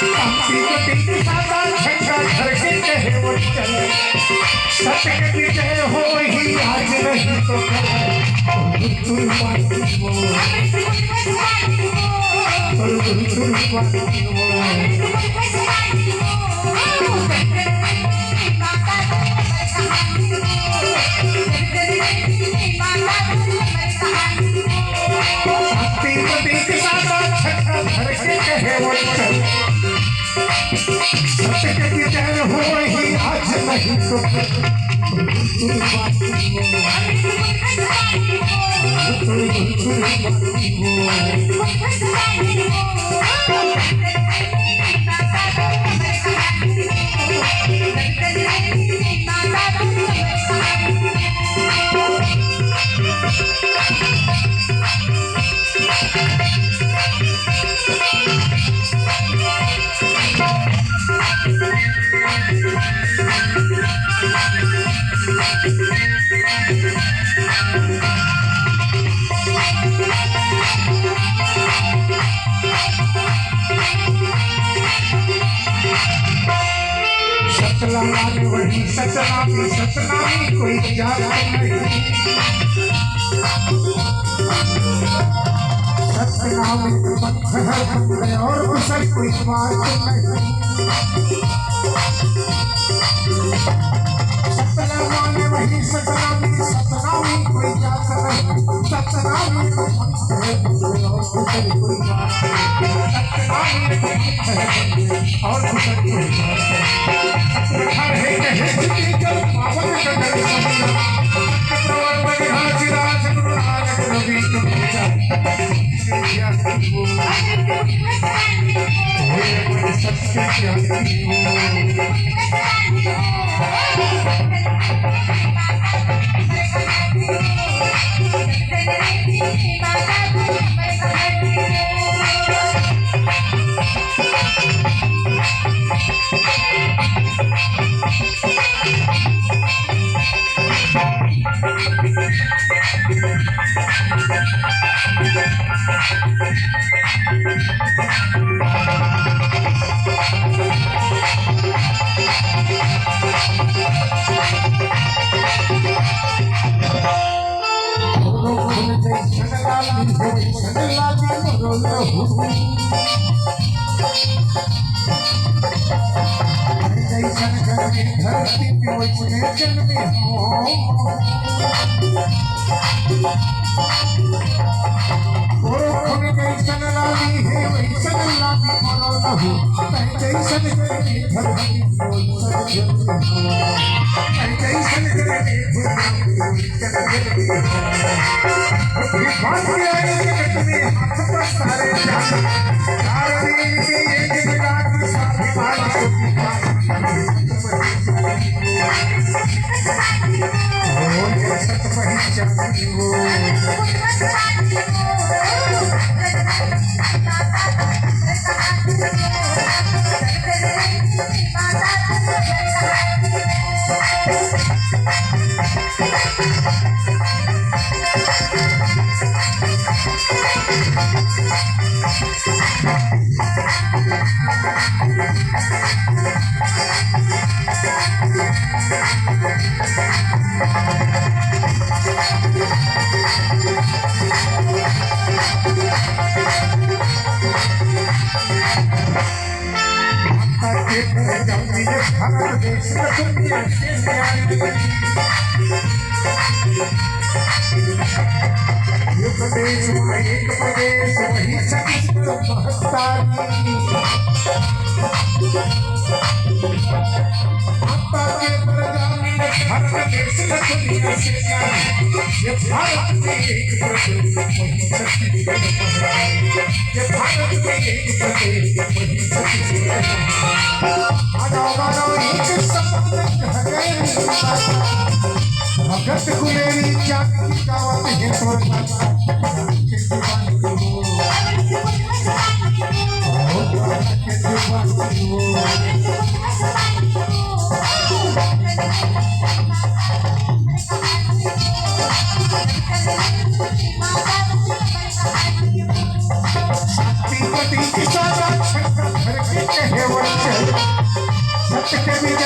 कांति गति के सादा झंडा धरके कहे वचन सत्य की जय हो ही आज नहीं तो कल तुल माटी वो तुल माटी वो सत्य की जय हो ही आज नहीं तो सतनामी वही सतनामी कोई जात नहीं सतनामी पंथ है और कुशल कोई बात नहीं सतनामी वही सतनामी कोई जात नहीं सतनामी पंथ है और कुशल कोई बात नहीं सतनामी और कुशल कोई बात नहीं धरती पे वैसने जन्मे गोरखन जैसन लाली है वैसन लाली मरो लहू जैसन धरती वैसन जन्मे जैसन जगत में हाथ पर सारे चार दिन के एक रात साथी वाला प्रदेश वही भगत कुलेरी जाति गावत है तो तेरी